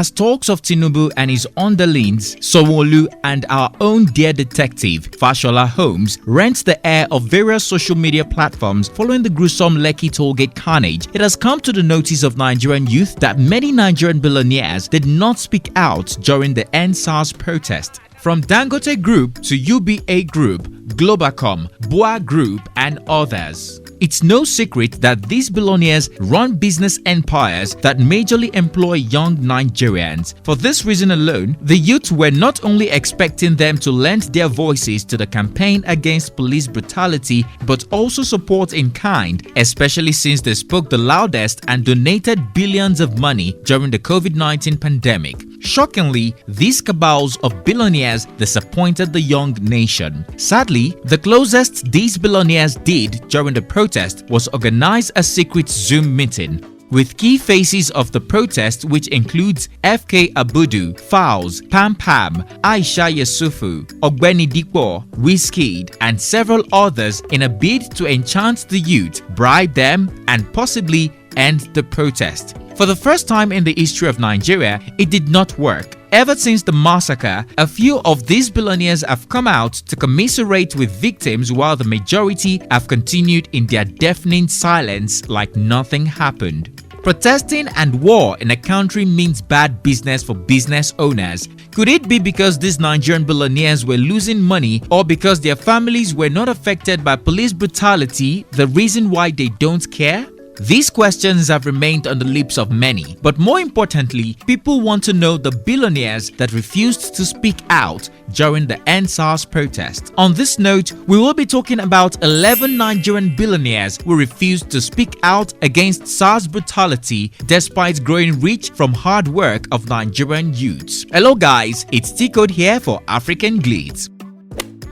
As talks of Tinubu and his underlings, Sanwo-Olu, and our own dear detective, Fashola Holmes, rent the air of various social media platforms following the gruesome Lekki tollgate carnage, it has come to the notice of Nigerian youth that many Nigerian billionaires did not speak out during the Endsars protest. From Dangote Group to UBA Group, Globacom, Boa Group, and others. It's no secret that these billionaires run business empires that majorly employ young Nigerians. For this reason alone, the youth were not only expecting them to lend their voices to the campaign against police brutality, but also support in kind, especially since they spoke the loudest and donated billions of money during the COVID-19 pandemic. Shockingly, these cabals of billionaires disappointed the young nation. Sadly, the closest these billionaires did during the protest was organize a secret Zoom meeting with key faces of the protest, which includes FK Abudu, Falz, PamPam, Aisha Yesufu, Ogbeni Dipo, Wizkid, and several others in a bid to enchant the youth, bribe them, and possibly end the protest. For the first time in the history of Nigeria, it did not work. Ever since the massacre, a few of these billionaires have come out to commiserate with victims, while the majority have continued in their deafening silence like nothing happened. Protesting and war in a country means bad business for business owners. Could it be because these Nigerian billionaires were losing money, or because their families were not affected by police brutality, the reason why they don't care? These questions have remained on the lips of many, but more importantly, people want to know the billionaires that refused to speak out during the Endsars protest. On this note, we will be talking about 11 Nigerian billionaires who refused to speak out against SARS brutality despite growing rich from hard work of Nigerian youths. Hello guys, it's T-Code here for African Glitz.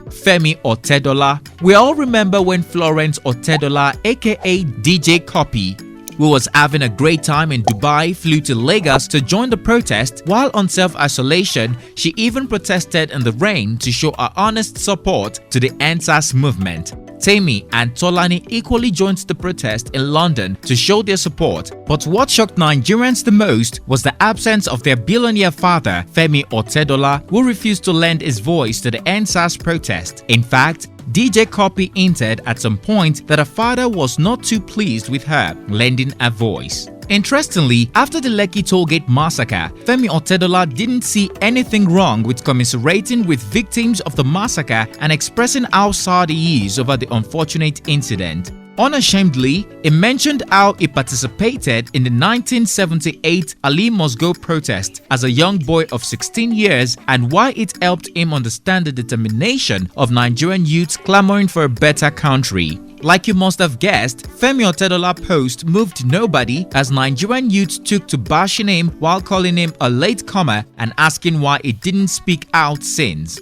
Femi Otedola. We all remember when Florence Otedola, aka DJ Copy, who was having a great time in Dubai, flew to Lagos to join the protest. While on self-isolation, she even protested in the rain to show her honest support to the Endsars movement. Temi and Tolani equally joined the protest in London to show their support, but what shocked Nigerians the most was the absence of their billionaire father, Femi Otedola, who refused to lend his voice to the Endsars protest. In fact, DJ Copy hinted at some point that her father was not too pleased with her lending a voice. Interestingly, after the Lekki tollgate massacre, Femi Otedola didn't see anything wrong with commiserating with victims of the massacre and expressing how sad he is over the unfortunate incident. Unashamedly, he mentioned how he participated in the 1978 Ali Must Go protest as a young boy of 16 years and why it helped him understand the determination of Nigerian youths clamoring for a better country. Like you must have guessed, Femi Otedola post moved nobody as Nigerian youths took to bashing him while calling him a latecomer and asking why he didn't speak out since.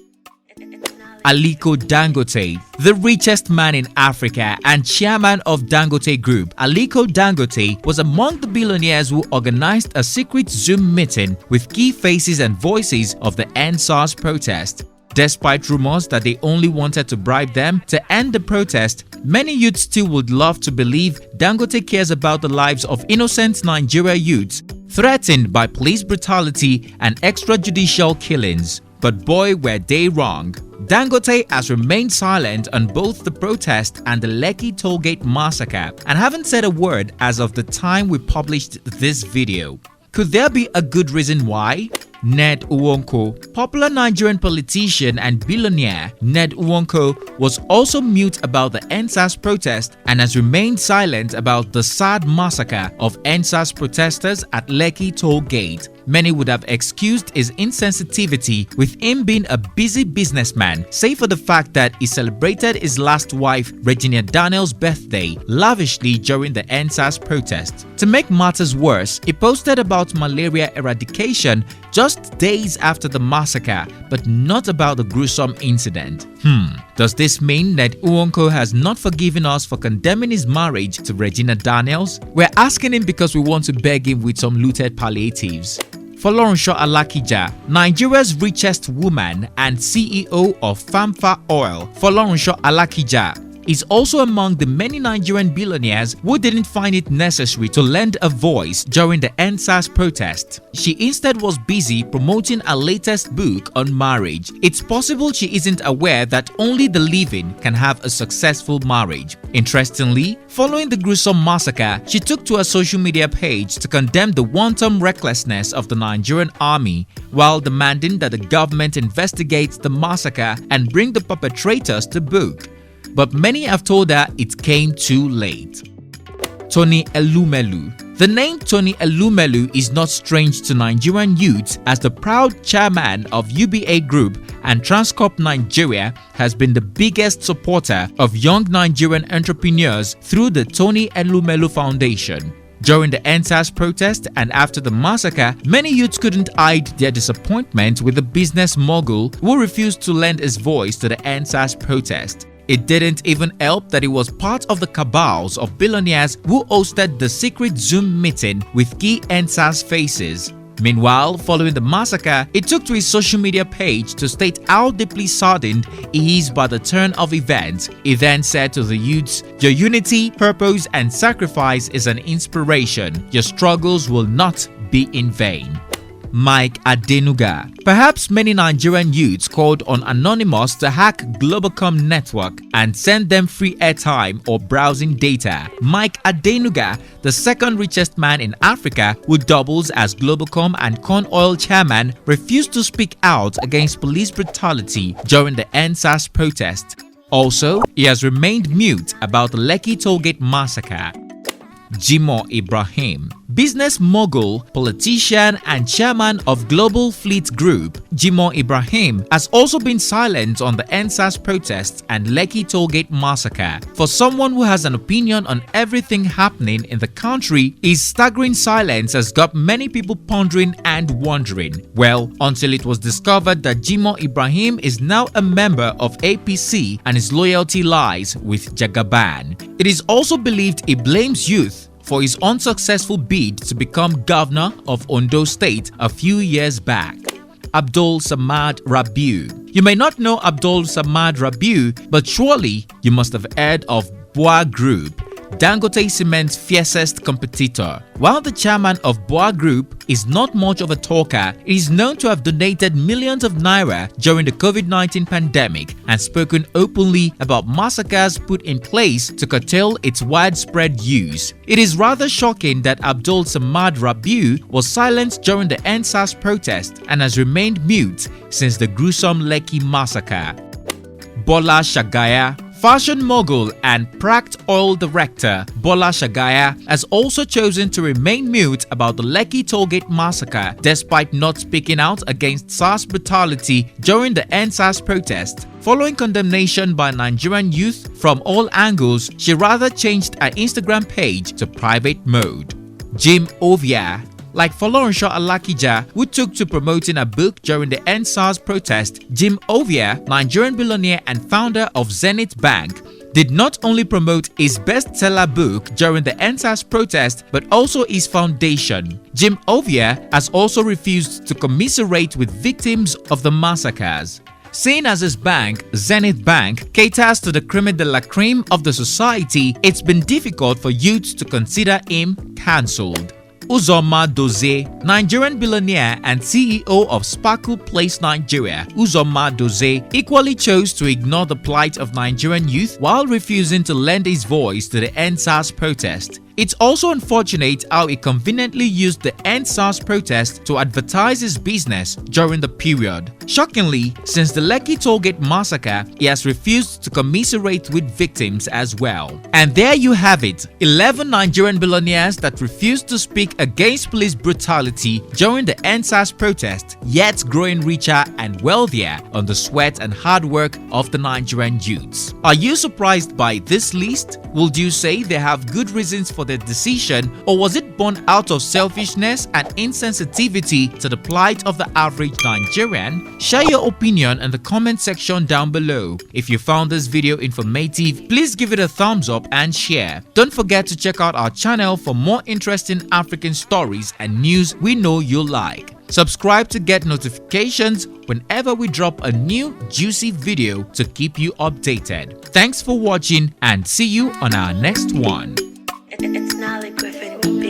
Aliko Dangote. The richest man in Africa and chairman of Dangote Group, Aliko Dangote was among the billionaires who organized a secret Zoom meeting with key faces and voices of the Endsars protest. Despite rumors that they only wanted to bribe them to end the protest, many youths still would love to believe Dangote cares about the lives of innocent Nigeria youths threatened by police brutality and extrajudicial killings. But boy, were they wrong. Dangote has remained silent on both the protest and the Lekki tollgate massacre and haven't said a word as of the time we published this video. Could there be a good reason why? Ned Nwoko. Popular Nigerian politician and billionaire Ned Nwoko was also mute about the Endsars protest and has remained silent about the sad massacre of Endsars protesters at Lekki toll gate. Many would have excused his insensitivity with him being a busy businessman, save for the fact that he celebrated his last wife Regina Daniels' birthday lavishly during the Endsars protest. To make matters worse, he posted about malaria eradication just days after the massacre, but not about the gruesome incident. Does this mean that Nwoko has not forgiven us for condemning his marriage to Regina Daniels? We're asking him because we want to beg him with some looted palliatives. Folorunsho Alakija, Nigeria's richest woman and CEO of Famfa Oil, Folorunsho Alakija, is also among the many Nigerian billionaires who didn't find it necessary to lend a voice during the Endsars protest. She instead was busy promoting her latest book on marriage. It's possible she isn't aware that only the living can have a successful marriage. Interestingly, following the gruesome massacre, she took to her social media page to condemn the wanton recklessness of the Nigerian army while demanding that the government investigates the massacre and bring the perpetrators to book. But many have told her it came too late. Tony Elumelu. The name Tony Elumelu is not strange to Nigerian youths, as the proud chairman of UBA Group and Transcorp Nigeria has been the biggest supporter of young Nigerian entrepreneurs through the Tony Elumelu Foundation. During the Endsars protest and after the massacre, many youths couldn't hide their disappointment with the business mogul who refused to lend his voice to the Endsars protest. It didn't even help that he was part of the cabals of billionaires who hosted the secret Zoom meeting with key Endsars faces. Meanwhile, following the massacre, he took to his social media page to state how deeply saddened he is by the turn of events. He then said to the youths, "Your unity, purpose and sacrifice is an inspiration. Your struggles will not be in vain." Mike Adenuga. Perhaps many Nigerian youths called on Anonymous to hack Globacom network and send them free airtime or browsing data. Mike Adenuga, the second richest man in Africa who doubles as Globacom and Corn Oil chairman, refused to speak out against police brutality during the Endsars protest. Also, he has remained mute about the Lekki Tollgate massacre. Jimoh Ibrahim. Business mogul, politician and chairman of Global Fleet Group, Jimoh Ibrahim has also been silent on the Endsars protests and Lekki Tollgate massacre. For someone who has an opinion on everything happening in the country, his staggering silence has got many people pondering and wondering. Well, until it was discovered that Jimoh Ibrahim is now a member of APC and his loyalty lies with Jagaban. It is also believed he blames youth for his unsuccessful bid to become governor of Ondo State a few years back. Abdul Samad Rabiu. You may not know Abdul Samad Rabiu, but surely you must have heard of Boa Group, Dangote Cement's fiercest competitor. While the chairman of Boa Group is not much of a talker, he is known to have donated millions of naira during the COVID-19 pandemic and spoken openly about massacres put in place to curtail its widespread use. It is rather shocking that Abdul Samad Rabiu was silenced during the Endsars protest and has remained mute since the gruesome Lekki massacre. Bola Shagaya. Fashion mogul and Pract Oil director Bola Shagaya has also chosen to remain mute about the Lekki Tollgate massacre despite not speaking out against SARS brutality during the Endsars protest. Following condemnation by Nigerian youth from all angles, she rather changed her Instagram page to private mode. Jim Ovia. Like Folorunsho Alakija, who took to promoting a book during the Endsars protest, Jim Ovia, Nigerian billionaire and founder of Zenith Bank, did not only promote his bestseller book during the Endsars protest but also his foundation. Jim Ovia has also refused to commiserate with victims of the massacres. Seen as his bank, Zenith Bank, caters to the creme de la creme of the society, it's been difficult for youths to consider him cancelled. Uzoma Dozie, Nigerian billionaire and CEO of Sparkle Place Nigeria, Uzoma Dozie equally chose to ignore the plight of Nigerian youth while refusing to lend his voice to the Endsars protest. It's also unfortunate how he conveniently used the Endsars protest to advertise his business during the period. Shockingly, since the Lekki Tollgate massacre, he has refused to commiserate with victims as well. And there you have it, 11 Nigerian billionaires that refused to speak against police brutality during the Endsars protest, yet growing richer and wealthier on the sweat and hard work of the Nigerian youths. Are you surprised by this list? Would you say they have good reasons for their decision, or was it born out of selfishness and insensitivity to the plight of the average Nigerian? Share your opinion in the comment section down below. If you found this video informative, please give it a thumbs up and share. Don't forget to check out our channel for more interesting African stories and news we know you'll like. Subscribe to get notifications whenever we drop a new juicy video to keep you updated. Thanks for watching and see you on our next one. It's not like Griffin.